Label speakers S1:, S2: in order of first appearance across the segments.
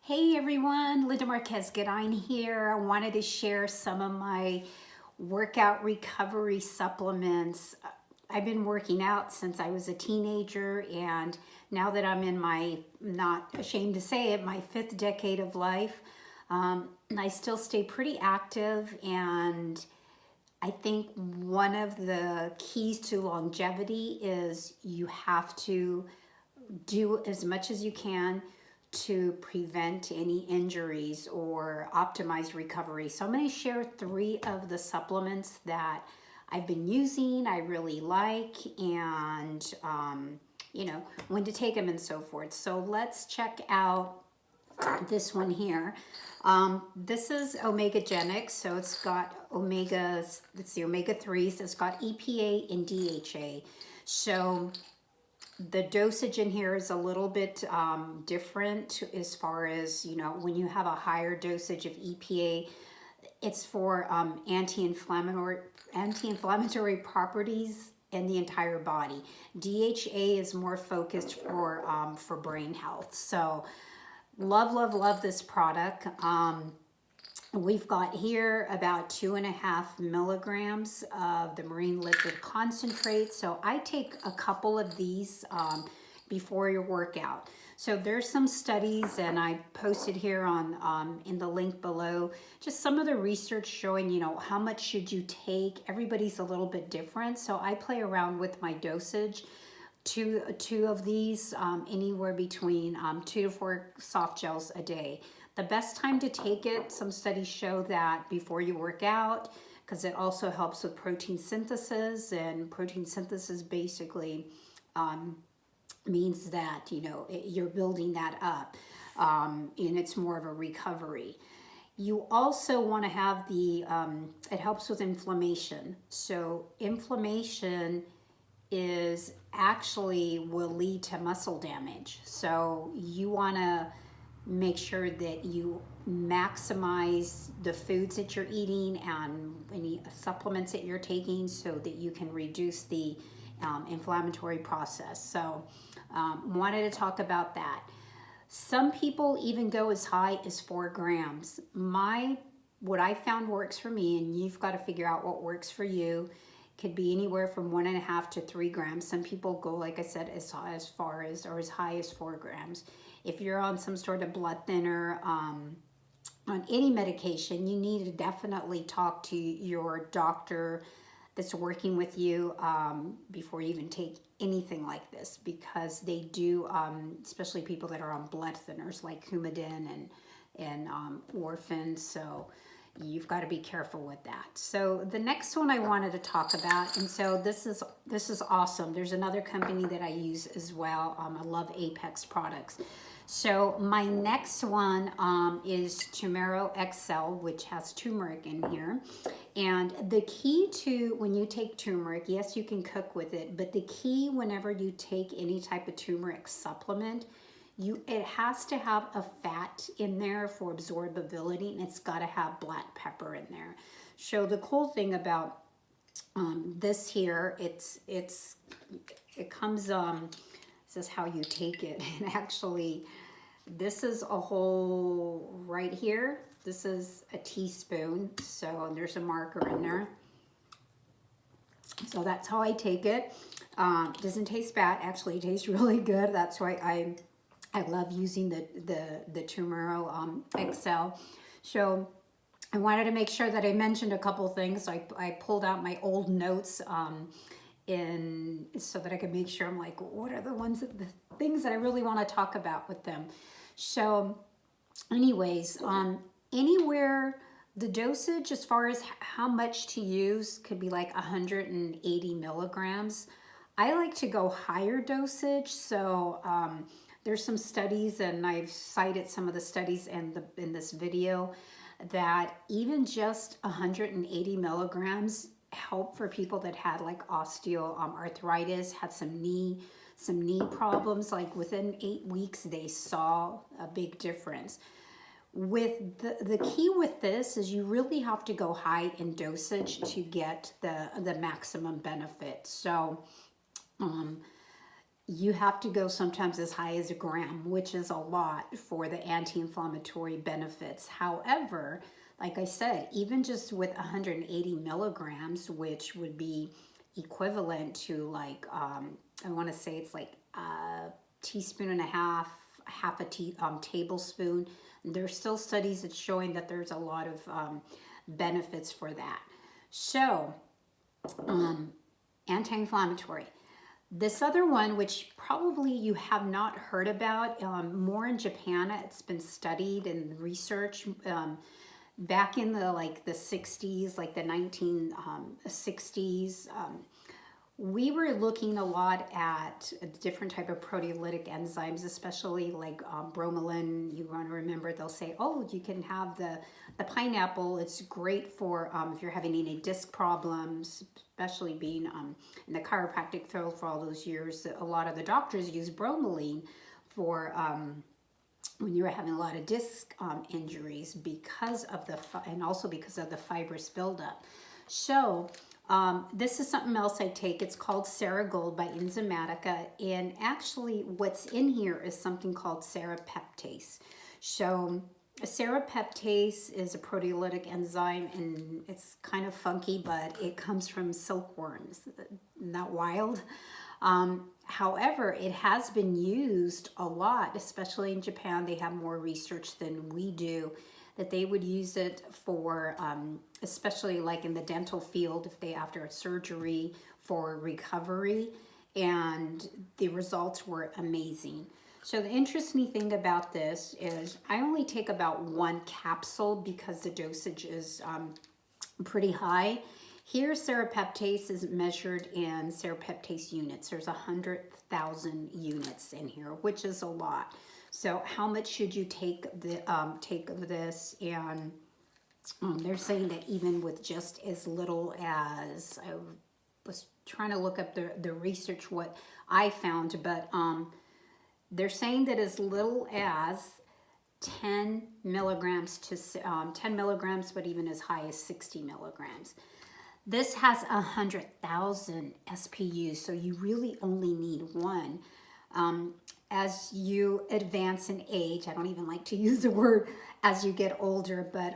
S1: Hey everyone, Linda Marquez Goodine here. I wanted to share some of my workout recovery supplements. I've been working out since I was a teenager, and now that I'm in my, not ashamed to say it, my 5th decade of life, I still stay pretty active, and I think one of the keys to longevity is you have to do as much as you can to prevent any injuries or optimize recovery. So I'm going to share 3 of the supplements that I've been using, I really like, and when to take them and so forth. So let's check out this one here. This is Omegagenic, so it's got omegas, it's the omega-3s, it's got EPA and DHA. So the dosage in here is a little bit different as far as, when you have a higher dosage of EPA, it's for anti-inflammatory properties in the entire body. DHA is more focused for brain health. So love this product. We've got here about 2.5 milligrams of the marine lipid concentrate. So I take a couple of these before your workout. So there's some studies, and I posted here on in the link below, just some of the research showing, how much should you take. Everybody's a little bit different. So I play around with my dosage. Two of these, anywhere between 2 to 4 soft gels a day. The best time to take it, some studies show that before you work out, because it also helps with protein synthesis, and protein synthesis basically means that, you're building that up, and it's more of a recovery. You also want to have it helps with inflammation. So inflammation is actually will lead to muscle damage. So you want to make sure that you maximize the foods that you're eating and any supplements that you're taking so that you can reduce the inflammatory process. So wanted to talk about that. Some people even go as high as 4 grams. What I found works for me, and you've got to figure out what works for you, could be anywhere from 1.5 to 3 grams. Some people go, like I said, as far as or as high as 4 grams. If you're on some sort of blood thinner, on any medication, you need to definitely talk to your doctor that's working with you before you even take anything like this, because they do, especially people that are on blood thinners like Coumadin and Orphan. So you've got to be careful with that. So the next one I wanted to talk about, and so this is awesome. There's another company that I use as well. I love Apex products. So my next one is Turmeric XL, which has turmeric in here. And the key to when you take turmeric, yes, you can cook with it, but the key whenever you take any type of turmeric supplement, it has to have a fat in there for absorbability, and it's got to have black pepper in there. So the cool thing about this here, it comes, this is how you take it. And actually, this is a whole right here. This is a teaspoon, so there's a marker in there. So that's how I take it. It doesn't taste bad. Actually, it tastes really good. That's why I love using the Turmeric XL. So I wanted to make sure that I mentioned a couple things. So I pulled out my old notes so that I could make sure I'm like, what are the things that I really want to talk about with them. So anyways, anywhere, the dosage as far as how much to use could be like 180 milligrams. I like to go higher dosage. So there's some studies, and I've cited some of the studies in this video, that even just 180 milligrams help for people that had like osteoarthritis, had some knee problems. Like within 8 weeks, they saw a big difference. With the key with this is you really have to go high in dosage to get the maximum benefit. So you have to go sometimes as high as a gram, which is a lot for the anti-inflammatory benefits. However, like I said, even just with 180 milligrams, which would be equivalent to like, I want to say it's like a teaspoon and a half a tablespoon. There's still studies that's showing that there's a lot of benefits for that. So, anti-inflammatory. This other one, which probably you have not heard about, more in Japan, it's been studied and researched back in the 60s, like the 1960s. We were looking a lot at different type of proteolytic enzymes, especially like bromelain. You want to remember, they'll say, oh, you can have the pineapple. It's great for if you're having any disc problems, especially being in the chiropractic field for all those years. A lot of the doctors use bromelain for when you're having a lot of disc injuries because of and also because of the fibrous buildup. So this is something else I take. It's called Serragold by Enzymatica, and actually what's in here is something called Serrapeptase. So Serrapeptase is a proteolytic enzyme, and it's kind of funky, but it comes from silkworms. Not wild. However, it has been used a lot, especially in Japan. They have more research than we do, that they would use it for, especially like in the dental field, if they after a surgery for recovery, and the results were amazing. So the interesting thing about this is I only take about 1 capsule because the dosage is pretty high. Here, Serrapeptase is measured in Serrapeptase units. There's 100,000 units in here, which is a lot. So how much should you take of this? And they're saying that even with just as little as, I was trying to look up the research, what I found, but they're saying that as little as 10 milligrams to 10 milligrams, but even as high as 60 milligrams. This has 100,000 SPUs, so you really only need 1. As you advance in age, I don't even like to use the word as you get older, but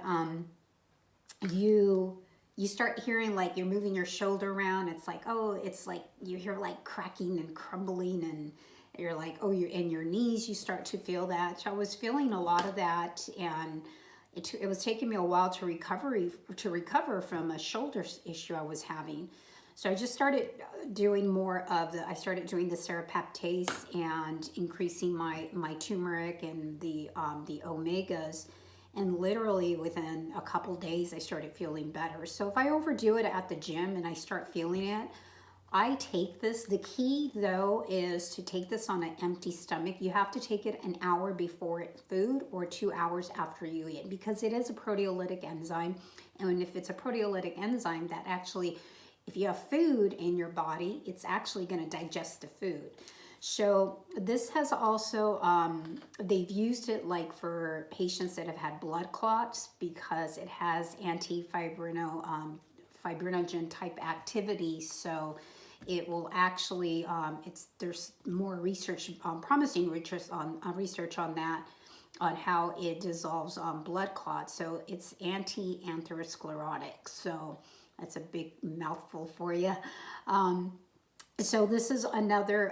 S1: you start hearing like you're moving your shoulder around. It's like, oh, it's like you hear like cracking and crumbling, and you're like, oh, you're in your knees. You start to feel that. So I was feeling a lot of that, and it was taking me a while to recover from a shoulder issue I was having. So I just started doing more of I started doing the Serrapeptase and increasing my turmeric and the omegas. And literally within a couple days, I started feeling better. So if I overdo it at the gym and I start feeling it, I take this. The key though is to take this on an empty stomach. You have to take it an hour before food or 2 hours after you eat, because it is a proteolytic enzyme. And if it's a proteolytic enzyme, that actually, if you have food in your body, it's actually going to digest the food. So this has also, they've used it like for patients that have had blood clots, because it has fibrinogen type activity. So it will actually, there's more research, promising research on that, on how it dissolves blood clots. So it's anti-atherosclerotic. So that's a big mouthful for you. So this is another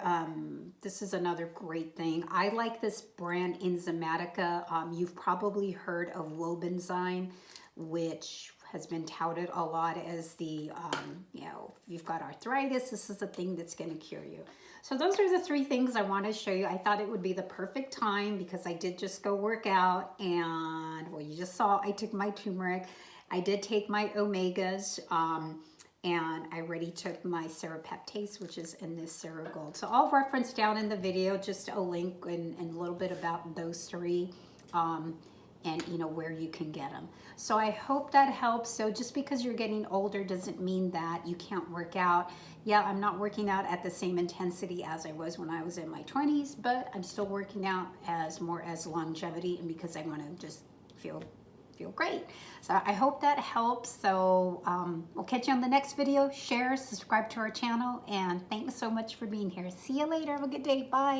S1: great thing. I like this brand Enzymatica. You've probably heard of Wobenzyme, which has been touted a lot as the, if you've got arthritis, this is the thing that's going to cure you. So those are the 3 things I want to show you. I thought it would be the perfect time because I did just go work out, and well, you just saw I took my turmeric. I did take my omegas, and I already took my Serrapeptase, which is in this Serragold. So I'll reference down in the video just a link and a little bit about those 3, and where you can get them. So I hope that helps. So just because you're getting older doesn't mean that you can't work out. Yeah, I'm not working out at the same intensity as I was when I was in my 20s, but I'm still working out as more as longevity, and because I want to just feel feel great. So I hope that helps. So we'll catch you on the next video. Share, subscribe to our channel, and thanks so much for being here. See you later. Have a good day. Bye.